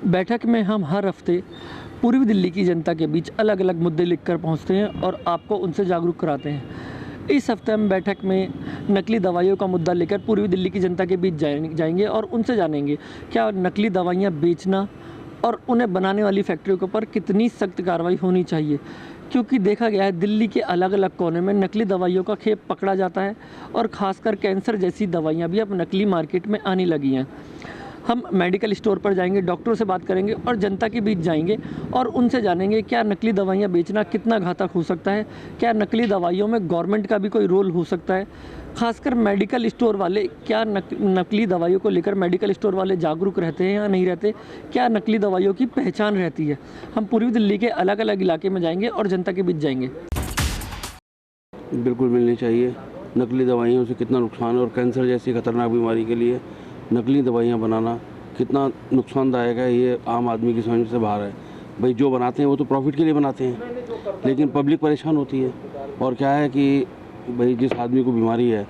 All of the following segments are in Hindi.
बैठक में हम हर हफ्ते पूर्वी दिल्ली की जनता के बीच अलग अलग मुद्दे लिखकर पहुंचते हैं और आपको उनसे जागरूक कराते हैं। इस हफ्ते हम बैठक में नकली दवाइयों का मुद्दा लेकर पूर्वी दिल्ली की जनता के बीच जाएंगे और उनसे जानेंगे क्या नकली दवाइयां बेचना और उन्हें बनाने वाली फैक्ट्रियों के ऊपर कितनी सख्त कार्रवाई होनी चाहिए, क्योंकि देखा गया है दिल्ली के अलग अलग कोने में नकली दवाइयों का खेप पकड़ा जाता है और ख़ासकर कैंसर जैसी दवाइयां भी अब नकली मार्केट में आने लगी हैं। हम मेडिकल स्टोर पर जाएंगे, डॉक्टरों से बात करेंगे और जनता के बीच जाएंगे और उनसे जानेंगे क्या नकली दवाइयाँ बेचना कितना घातक हो सकता है, क्या नकली दवाइयों में गवर्नमेंट का भी कोई रोल हो सकता है। खासकर मेडिकल स्टोर वाले क्या नकली दवाइयों को लेकर मेडिकल स्टोर वाले जागरूक रहते हैं या नहीं रहते, क्या नकली दवाइयों की पहचान रहती है। हम पूर्वी दिल्ली के अलग अलग इलाके में जाएंगे और जनता के बीच जाएंगे। बिल्कुल मिलनी चाहिए। नकली दवाइयों से कितना नुकसान है और कैंसर जैसी खतरनाक बीमारी के लिए नकली दवाइयाँ बनाना कितना नुकसानदायक है, ये आम आदमी की समझ से बाहर है। भाई जो बनाते हैं वो तो प्रॉफिट के लिए बनाते हैं, लेकिन पब्लिक परेशान होती है। और क्या है कि भाई जिस आदमी को बीमारी है,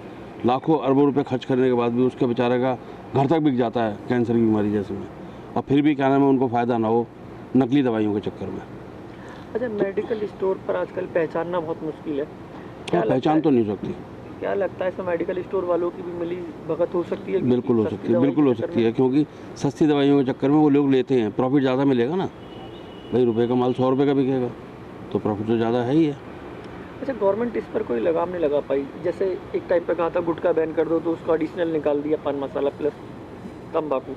लाखों अरबों रुपए खर्च करने के बाद भी उसके बेचारे का घर तक बिक जाता है कैंसर की बीमारी जैसे में, और फिर भी क्या नाम है उनको फ़ायदा ना हो नकली दवाइयों के चक्कर में। अच्छा, मेडिकल स्टोर पर आजकल पहचानना बहुत मुश्किल है, क्या पहचान तो नहीं सकती। क्या लगता है इसमें मेडिकल स्टोर वालों की भी मिली भगत हो सकती है? बिल्कुल हो सकती है, बिल्कुल हो सकती है, क्योंकि सस्ती दवाइयों के चक्कर में वो लोग लेते हैं, प्रॉफिट ज़्यादा मिलेगा ना। भाई रुपए का माल 100 रुपये का बिकेगा तो प्रॉफिट तो ज़्यादा है ही है। अच्छा, गवर्नमेंट इस पर कोई लगाम नहीं लगा पाई। जैसे एक टाइम पे कहा था गुटखा बैन कर दो, तो उसको एडिशनल निकाल दिया पान मसाला प्लस तंबाकू।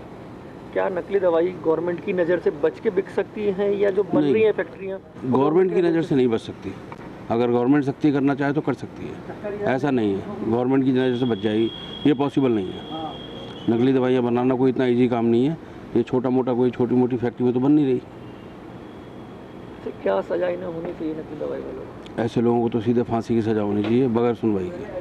क्या नकली दवाई गवर्नमेंट की नज़र से बच के बिक सकती हैं या जो बन रही हैं फैक्ट्रियाँ गवर्नमेंट की नज़र से नहीं बच सकती। अगर गवर्नमेंट सख्ती करना चाहे तो कर सकती है, ऐसा नहीं है गवर्नमेंट की नज़र से बच जाएगी, ये पॉसिबल नहीं है। नकली दवाइयाँ बनाना कोई इतना इजी काम नहीं है, ये छोटा मोटा कोई छोटी मोटी फैक्ट्री में तो बन नहीं रही। तो क्या सजा इन्हें होनी चाहिए नकली दवाई वालों को? ऐसे लोगों को तो सीधे फांसी की सजा होनी चाहिए बगैर सुनवाई के।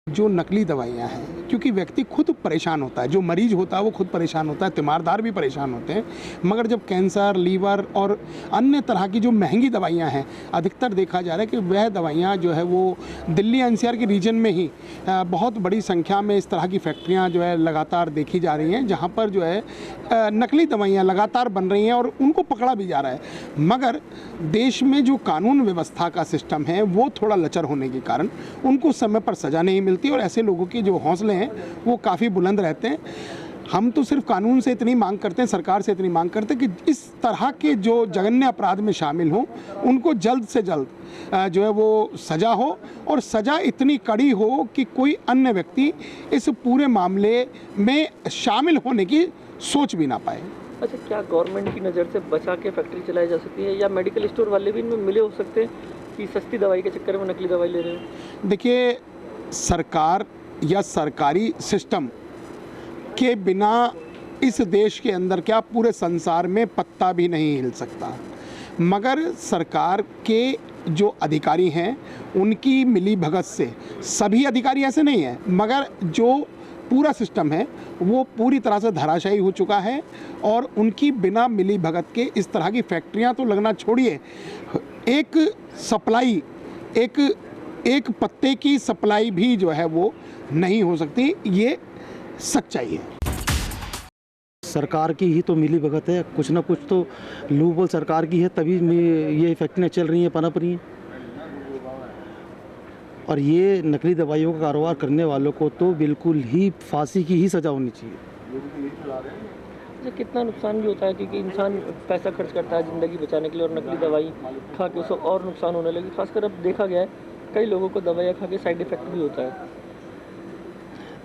जो नकली दवाइयाँ हैं, क्योंकि व्यक्ति खुद परेशान होता है, जो मरीज होता है वो खुद परेशान होता है, तीमारदार भी परेशान होते हैं। मगर जब कैंसर, लीवर और अन्य तरह की जो महंगी दवाइयाँ हैं, अधिकतर देखा जा रहा है कि वह दवाइयाँ जो है वो दिल्ली एनसीआर के रीजन में ही बहुत बड़ी संख्या में इस तरह की फैक्ट्रियाँ जो है लगातार देखी जा रही हैं, जहाँ पर जो है नकली दवाइयाँ लगातार बन रही हैं और उनको पकड़ा भी जा रहा है। मगर देश में जो कानून व्यवस्था का सिस्टम है वो थोड़ा लचर होने के कारण उनको समय पर सज़ा नहीं मिलती और ऐसे लोगों के जो हौसले हैं वो काफ़ी बुलंद रहते हैं। हम तो सिर्फ कानून से इतनी मांग करते हैं, सरकार से इतनी मांग करते हैं कि इस तरह के जो जघन्य अपराध में शामिल हों उनको जल्द से जल्द जो है वो सज़ा हो, और सज़ा इतनी कड़ी हो कि कोई अन्य व्यक्ति इस पूरे मामले में शामिल होने की सोच भी ना पाए। अच्छा, क्या गवर्नमेंट की नज़र से बचा के फैक्ट्री चलाई जा सकती है या मेडिकल स्टोर वाले भी इनमें मिले हो सकते हैं कि सस्ती दवाई के चक्कर में नकली दवाई ले रहे हैं? देखिए, सरकार या सरकारी सिस्टम के बिना इस देश के अंदर क्या पूरे संसार में पत्ता भी नहीं हिल सकता। मगर सरकार के जो अधिकारी हैं उनकी मिली भगत से, सभी अधिकारी ऐसे नहीं हैं, मगर जो पूरा सिस्टम है वो पूरी तरह से धराशायी हो चुका है और उनकी बिना मिली भगत के इस तरह की फैक्ट्रियां तो लगना छोड़िए, एक सप्लाई एक पत्ते की सप्लाई भी जो है वो नहीं हो सकती। ये सच्चाई है। सरकार की ही तो मिली भगत है, कुछ ना कुछ तो लूपोल सरकार की है, तभी ये फैक्ट्रियाँ चल रही हैं, पनप रही हैं। और ये नकली दवाइयों का कारोबार करने वालों को तो बिल्कुल ही फांसी की ही सज़ा होनी चाहिए। अच्छा, कितना नुकसान भी होता है क्योंकि इंसान पैसा खर्च करता है ज़िंदगी बचाने के लिए और नकली दवाई खा के उसे और नुकसान होने लगी। खासकर अब देखा गया है कई लोगों को दवाइयाँ खा के साइड इफ़ेक्ट भी होता है।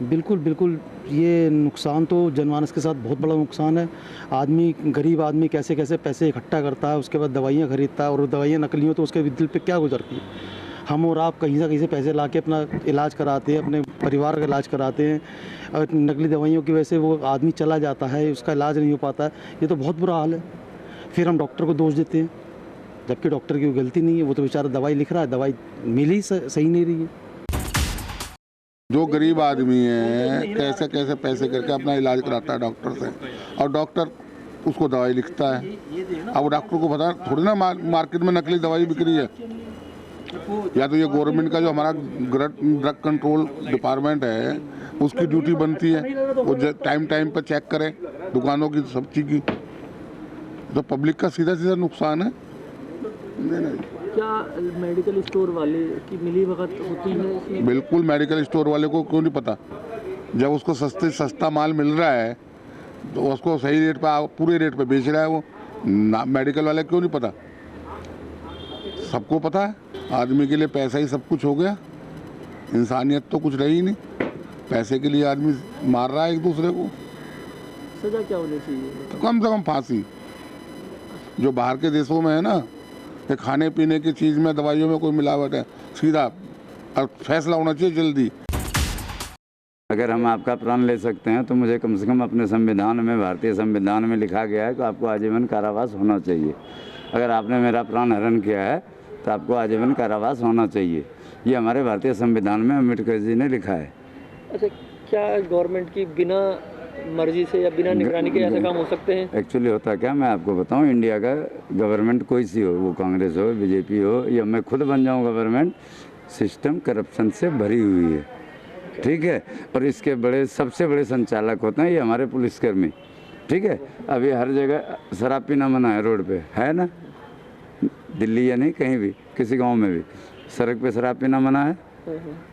बिल्कुल बिल्कुल, ये नुकसान तो जनमानस के साथ बहुत बड़ा नुकसान है। आदमी, गरीब आदमी कैसे कैसे पैसे इकट्ठा करता है, उसके बाद दवाइयाँ खरीदता है, और दवाइयाँ नकली हो तो उसके दिल पे क्या गुजरती है। हम और आप कहीं से पैसे ला के अपना इलाज कराते हैं, अपने परिवार का इलाज कराते हैं, और नकली दवाइयों की वजह से वो आदमी चला जाता है, उसका इलाज नहीं हो पाता है। ये तो बहुत बुरा हाल है। फिर हम डॉक्टर को दोष देते हैं, जबकि डॉक्टर की गलती नहीं है, वो तो बेचारा दवाई लिख रहा है, दवाई मिल ही सही नहीं रही है। जो गरीब आदमी है कैसे कैसे पैसे करके अपना इलाज कराता है डॉक्टर से, और डॉक्टर उसको दवाई लिखता है। अब डॉक्टर को पता थोड़ी ना मार्केट में नकली दवाई बिक रही है। या तो ये गवर्नमेंट का जो हमारा ड्रग कंट्रोल डिपार्टमेंट है उसकी ड्यूटी बनती है, वो टाइम पर चेक करे दुकानों की, सब चीज़ की, तो पब्लिक का सीधा सीधा नुकसान है। नहीं, क्या मेडिकल स्टोर वाले की मिलीभगत होती है इसमें? बिल्कुल, मेडिकल स्टोर वाले को क्यों नहीं पता? जब उसको सस्ता माल मिल रहा है तो उसको सही रेट पर, पूरे रेट पे बेच रहा है वो, मेडिकल वाले क्यों नहीं पता? सबको पता है। आदमी के लिए पैसा ही सब कुछ हो गया, इंसानियत तो कुछ रही नहीं। पैसे के लिए आदमी मार रहा है एक दूसरे को। सजा क्या होनी चाहिए? तो कम से कम फांसी। जो बाहर के देशों में है ना, कि खाने पीने की चीज़ में, दवाइयों में कोई मिलावट है, सीधा और फैसला होना चाहिए जल्दी। अगर हम आपका प्राण ले सकते हैं तो मुझे कम से कम अपने संविधान में, भारतीय संविधान में लिखा गया है कि आपको आजीवन कारावास होना चाहिए। अगर आपने मेरा प्राण हरण किया है तो आपको आजीवन कारावास होना चाहिए। ये हमारे भारतीय संविधान में अम्बेडकर जी ने लिखा है। अच्छा, क्या गवर्नमेंट की बिना मर्जी से या बिना निगरानी के ऐसे काम हो सकते हैं? एक्चुअली होता क्या, मैं आपको बताऊं, इंडिया का गवर्नमेंट कोई सी हो, वो कांग्रेस हो, बीजेपी हो, या मैं खुद बन जाऊं गवर्नमेंट, सिस्टम करप्शन से भरी हुई है, ठीक है। और इसके सबसे बड़े संचालक होते हैं ये हमारे पुलिसकर्मी, ठीक है। अभी हर जगह शराब पीना मना है, रोड पे है ना, दिल्ली या नहीं, कहीं भी, किसी गांव में भी सड़क पे शराब पीना मना है,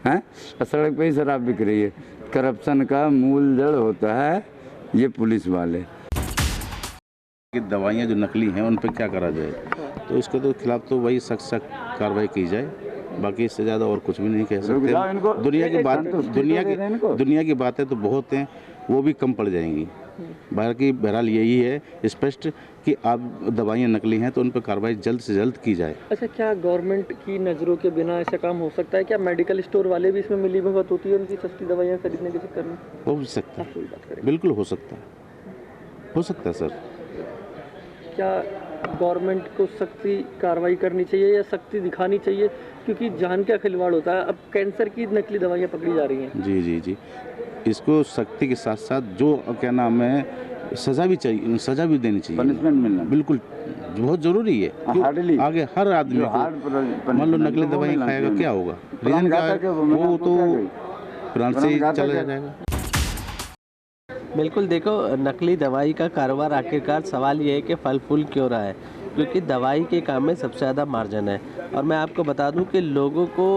हैं? और सड़क पे ही शराब बिक रही है। करप्शन का मूल जड़ होता है ये पुलिस वाले। कि दवाइयाँ जो नकली हैं उन पर क्या करा जाए, तो इसके तो खिलाफ तो वही सख्त कार्रवाई की जाए। बाकी इससे ज़्यादा और कुछ भी नहीं कह सकते। दुनिया की बातें तो बहुत हैं, वो भी कम पड़ जाएंगी। बहरहाल यही है स्पष्ट कि आप दवाइयाँ नकली हैं तो उन पर कार्रवाई जल्द से जल्द की जाए। अच्छा, क्या गवर्नमेंट की नज़रों के बिना ऐसा काम हो सकता है? क्या मेडिकल स्टोर वाले भी इसमें मिलीभगत होती है उनकी सस्ती दवाइयाँ खरीदने के चक्कर में? हो सकता है, बिल्कुल हो सकता है सर। क्या गवर्नमेंट को सख्ती कार्रवाई करनी चाहिए या सख्ती दिखानी चाहिए? क्योंकि जान का खिलवाड़ होता है। अब कैंसर की नकली दवाइयाँ पकड़ी जा रही हैं। जी, इसको सख्ती के साथ साथ जो क्या नाम है, सज़ा भी चाहिए, सज़ा भी देनी चाहिए, पनिशमेंट मिलना बिल्कुल बहुत ज़रूरी है। आगे हर आदमी को, मान लो नकली दवाई खाएगा क्या होगा, रीजन क्या है, वो तो प्राण से ही चला जाएगा। बिल्कुल, देखो, नकली दवाई का कारोबार आखिरकार सवाल ये है कि फल फूल क्यों रहा है, क्योंकि दवाई के काम में सबसे ज़्यादा मार्जिन है। और मैं आपको बता दूं कि लोगों को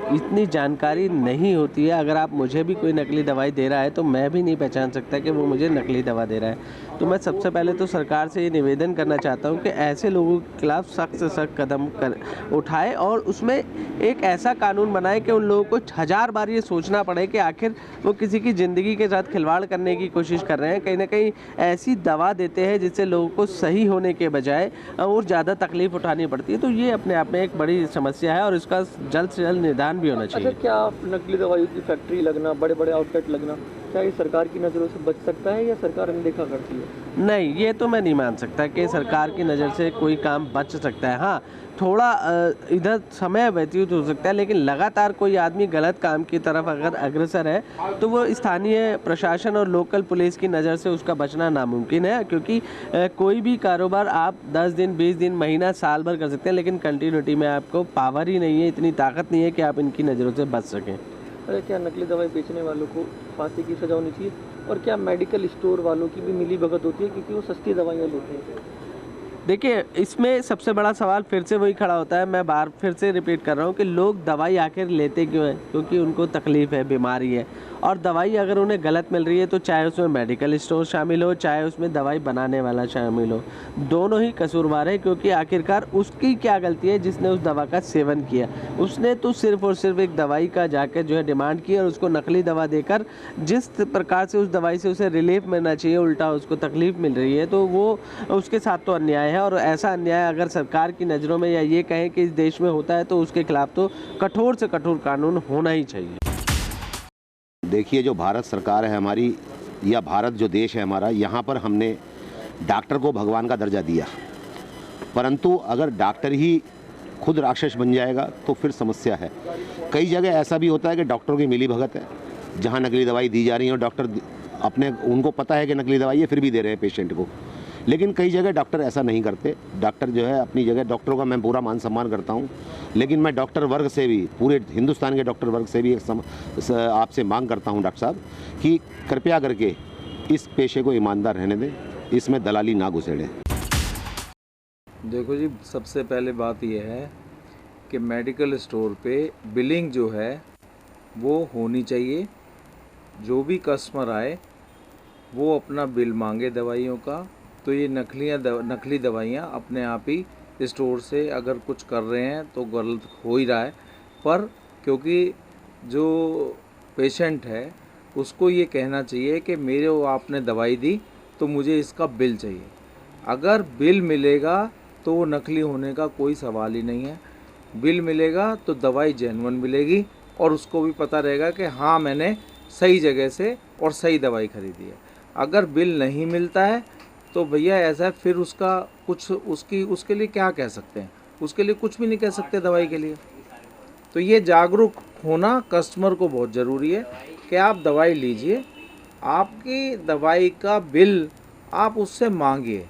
इतनी जानकारी नहीं होती है। अगर आप मुझे भी कोई नकली दवाई दे रहा है तो मैं भी नहीं पहचान सकता कि वो मुझे नकली दवा दे रहा है। तो मैं सबसे पहले तो सरकार से ये निवेदन करना चाहता हूँ कि ऐसे लोगों के खिलाफ सख्त से सख्त कदम उठाए और उसमें एक ऐसा कानून बनाए कि उन लोगों को 1000 बार ये सोचना पड़े कि आखिर वो किसी की ज़िंदगी के साथ खिलवाड़ करने की कोशिश कर रहे हैं। कहीं ना कहीं ऐसी दवा देते हैं जिससे लोगों को सही होने के बजाय और ज़्यादा तकलीफ उठानी पड़ती है। तो ये अपने आप में एक बड़ी समस्या है और इसका जल्द से जल्द निदान भी होना चाहिए। अच्छा, क्या नकली दवाइयों की फैक्ट्री लगना, बड़े बड़े आउटलेट लगना, क्या ये सरकार की नज़रों से बच सकता है या सरकार अनदेखा करती है? नहीं, ये तो मैं नहीं मान सकता कि सरकार की नज़र से कोई काम बच सकता है। हाँ, थोड़ा इधर समय व्यतीत हो सकता है, लेकिन लगातार कोई आदमी गलत काम की तरफ अगर अग्रसर है तो वो स्थानीय प्रशासन और लोकल पुलिस की नज़र से उसका बचना नामुमकिन है। क्योंकि कोई भी कारोबार आप 10 दिन, 20 दिन, महीना, साल भर कर सकते हैं, लेकिन कंटिन्यूटी में आपको पावर ही नहीं है, इतनी ताकत नहीं है कि आप इनकी नज़रों से बच सकें। अरे, क्या नकली दवाई बेचने वालों को फांसी की सज़ा होनी चाहिए? और क्या मेडिकल स्टोर वालों की भी मिलीभगत होती है क्योंकि वो सस्ती दवाइयाँ लेते हैं? देखिए, इसमें सबसे बड़ा सवाल फिर से वही खड़ा होता है। मैं बार फिर से रिपीट कर रहा हूँ कि लोग दवाई आखिर लेते क्यों हैं? क्योंकि उनको तकलीफ़ है, बीमारी है, और दवाई अगर उन्हें गलत मिल रही है तो चाहे उसमें मेडिकल स्टोर शामिल हो, चाहे उसमें दवाई बनाने वाला शामिल हो, दोनों ही कसूरवार है। क्योंकि आखिरकार उसकी क्या गलती है जिसने उस दवा का सेवन किया? उसने तो सिर्फ़ और सिर्फ एक दवाई का जाकर जो है डिमांड की और उसको नकली दवा देकर जिस प्रकार से उस दवाई से उसे रिलीफ मिलना चाहिए, उल्टा उसको तकलीफ़ मिल रही है, तो वो उसके साथ तो अन्याय है। और ऐसा अन्याय अगर सरकार की नज़रों में या ये कहें कि इस देश में होता है तो उसके खिलाफ तो कठोर से कठोर कानून होना ही चाहिए। देखिए, जो भारत सरकार है हमारी, या भारत जो देश है हमारा, यहाँ पर हमने डॉक्टर को भगवान का दर्जा दिया, परंतु अगर डॉक्टर ही खुद राक्षस बन जाएगा तो फिर समस्या है। कई जगह ऐसा भी होता है कि डॉक्टरों की मिलीभगत है, जहाँ नकली दवाई दी जा रही है और डॉक्टर अपने, उनको पता है कि नकली दवाई है, फिर भी दे रहे हैं पेशेंट को। लेकिन कई जगह डॉक्टर ऐसा नहीं करते। डॉक्टर जो है अपनी जगह, डॉक्टरों का मैं पूरा मान सम्मान करता हूँ, लेकिन मैं डॉक्टर वर्ग से भी, पूरे हिंदुस्तान के डॉक्टर वर्ग से भी एक आपसे मांग करता हूँ डॉक्टर साहब कि कृपया करके इस पेशे को ईमानदार रहने दें, इसमें दलाली ना घुसेड़ें। देखो जी, सबसे पहले बात यह है कि मेडिकल स्टोर पे बिलिंग जो है वो होनी चाहिए। जो भी कस्टमर आए वो अपना बिल मांगे दवाइयों का। तो ये नकली दवाइयाँ अपने आप ही स्टोर से अगर कुछ कर रहे हैं तो गलत हो ही रहा है, पर क्योंकि जो पेशेंट है उसको ये कहना चाहिए कि मेरे वो आपने दवाई दी तो मुझे इसका बिल चाहिए। अगर बिल मिलेगा तो वो नकली होने का कोई सवाल ही नहीं है। बिल मिलेगा तो दवाई जेन्युइन मिलेगी और उसको भी पता रहेगा कि हाँ मैंने सही जगह से और सही दवाई खरीदी है। अगर बिल नहीं मिलता है तो भैया ऐसा है, फिर उसका कुछ उसके लिए क्या कह सकते हैं, उसके लिए कुछ भी नहीं कह सकते दवाई के लिए। तो ये जागरूक होना कस्टमर को बहुत ज़रूरी है कि आप दवाई लीजिए, आपकी दवाई का बिल आप उससे मांगिए।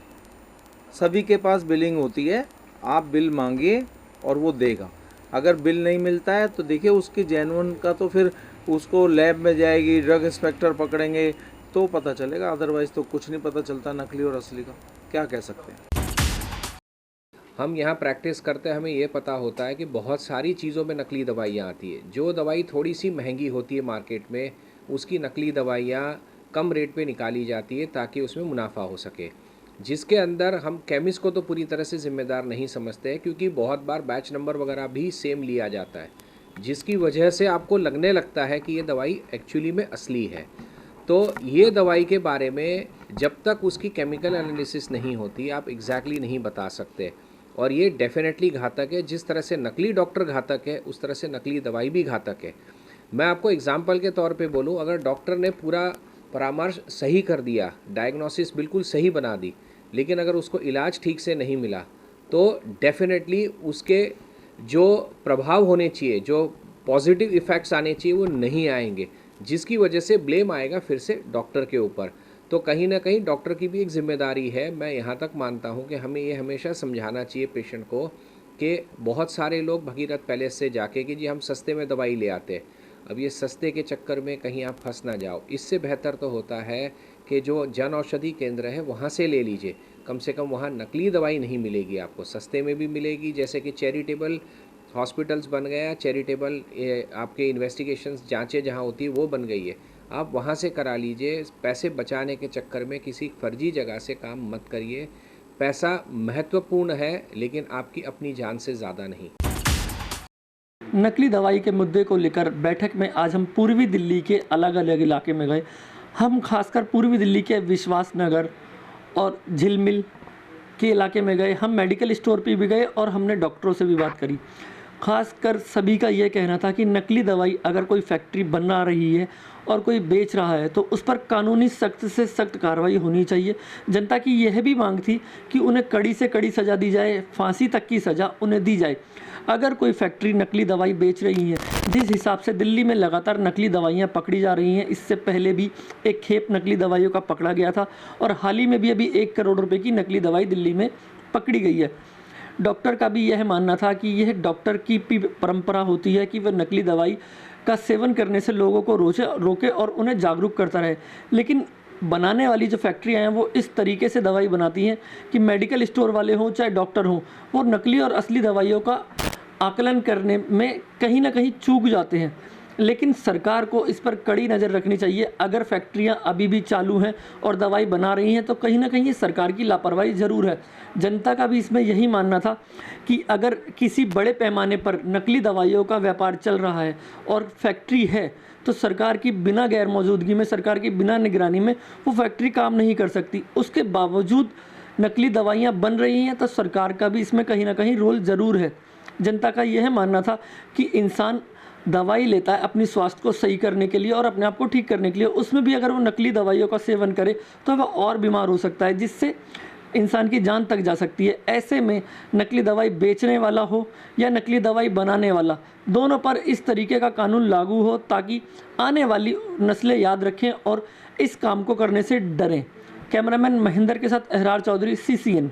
सभी के पास बिलिंग होती है, आप बिल मांगिए और वो देगा। अगर बिल नहीं मिलता है तो देखिए उसकी जेन्युइन का तो फिर उसको लैब में जाएगी, ड्रग इंस्पेक्टर पकड़ेंगे तो पता चलेगा, अदरवाइज़ तो कुछ नहीं पता चलता नकली और असली का। क्या कह सकते हैं। हम यहाँ प्रैक्टिस करते हैं, हमें ये पता होता है कि बहुत सारी चीज़ों में नकली दवाइयाँ आती है। जो दवाई थोड़ी सी महंगी होती है मार्केट में, उसकी नकली दवाइयाँ कम रेट पे निकाली जाती है ताकि उसमें मुनाफा हो सके, जिसके अंदर हम केमिस्ट को तो पूरी तरह से ज़िम्मेदार नहीं समझते हैं, क्योंकि बहुत बार बैच नंबर वगैरह भी सेम लिया जाता है, जिसकी वजह से आपको लगने लगता है कि ये दवाई एक्चुअली में असली है। तो ये दवाई के बारे में जब तक उसकी केमिकल एनालिसिस नहीं होती आप एग्जैक्टली नहीं बता सकते, और ये डेफिनेटली घातक है। जिस तरह से नकली डॉक्टर घातक है उस तरह से नकली दवाई भी घातक है। मैं आपको एग्जाम्पल के तौर पे बोलूँ, अगर डॉक्टर ने पूरा परामर्श सही कर दिया, डायग्नोसिस बिल्कुल सही बना दी, लेकिन अगर उसको इलाज ठीक से नहीं मिला तो डेफिनेटली उसके जो प्रभाव होने चाहिए, जो पॉजिटिव इफ़ेक्ट्स आने चाहिए वो नहीं आएंगे, जिसकी वजह से ब्लेम आएगा फिर से डॉक्टर के ऊपर। तो कहीं ना कहीं डॉक्टर की भी एक जिम्मेदारी है। मैं यहाँ तक मानता हूँ कि हमें ये हमेशा समझाना चाहिए पेशेंट को कि बहुत सारे लोग भगीरथ पैलेस से जाके कि जी हम सस्ते में दवाई ले आते हैं। अब ये सस्ते के चक्कर में कहीं आप फंस ना जाओ। इससे बेहतर तो होता है कि जो जन औषधि केंद्र है वहाँ से ले लीजिए, कम से कम वहाँ नकली दवाई नहीं मिलेगी, आपको सस्ते में भी मिलेगी। जैसे कि चैरिटेबल हॉस्पिटल्स बन गया, चैरिटेबल आपके इन्वेस्टिगेशंस जांचें जहाँ होती है वो बन गई है, आप वहाँ से करा लीजिए। पैसे बचाने के चक्कर में किसी फर्जी जगह से काम मत करिए। पैसा महत्वपूर्ण है लेकिन आपकी अपनी जान से ज़्यादा नहीं। नकली दवाई के मुद्दे को लेकर बैठक में आज हम पूर्वी दिल्ली के अलग अलग इलाके में गए। हम खासकर पूर्वी दिल्ली के विश्वास नगर और झिलमिल के इलाके में गए। हम मेडिकल स्टोर पे भी गए और हमने डॉक्टरों से भी बात करी। खासकर सभी का ये कहना था कि नकली दवाई अगर कोई फैक्ट्री बना रही है और कोई बेच रहा है तो उस पर कानूनी सख्त से सख्त कार्रवाई होनी चाहिए। जनता की यह भी मांग थी कि उन्हें कड़ी से कड़ी सज़ा दी जाए, फांसी तक की सज़ा उन्हें दी जाए अगर कोई फैक्ट्री नकली दवाई बेच रही है। जिस हिसाब से दिल्ली में लगातार नकली दवाइयाँ पकड़ी जा रही हैं, इससे पहले भी एक खेप नकली दवाइयों का पकड़ा गया था और हाल ही में भी अभी 1 करोड़ रुपए की नकली दवाई दिल्ली में पकड़ी गई है। डॉक्टर का भी यह मानना था कि यह डॉक्टर की परंपरा होती है कि वह नकली दवाई का सेवन करने से लोगों को रोके और उन्हें जागरूक करता रहे। लेकिन बनाने वाली जो फैक्ट्रियाँ हैं वो इस तरीके से दवाई बनाती हैं कि मेडिकल स्टोर वाले हों चाहे डॉक्टर हों, वो नकली और असली दवाइयों का आकलन करने में कहीं ना कहीं चूक जाते हैं। लेकिन सरकार को इस पर कड़ी नज़र रखनी चाहिए। अगर फैक्ट्रियां अभी भी चालू हैं और दवाई बना रही हैं तो कहीं ना कहीं ये सरकार की लापरवाही ज़रूर है। जनता का भी इसमें यही मानना था कि अगर किसी बड़े पैमाने पर नकली दवाइयों का व्यापार चल रहा है और फैक्ट्री है तो सरकार की बिना गैर मौजूदगी में, सरकार की बिना निगरानी में वो फैक्ट्री काम नहीं कर सकती। उसके बावजूद नकली दवाइयाँ बन रही हैं तो सरकार का भी इसमें कहीं ना कहीं रोल ज़रूर है। जनता का यह मानना था कि इंसान दवाई लेता है अपनी स्वास्थ्य को सही करने के लिए और अपने आप को ठीक करने के लिए, उसमें भी अगर वो नकली दवाइयों का सेवन करे तो वह और बीमार हो सकता है, जिससे इंसान की जान तक जा सकती है। ऐसे में नकली दवाई बेचने वाला हो या नकली दवाई बनाने वाला, दोनों पर इस तरीके का कानून लागू हो ताकि आने वाली नस्लें याद रखें और इस काम को करने से डरें। कैमरामैन महेंद्र के साथ अहरार चौधरी, CCN।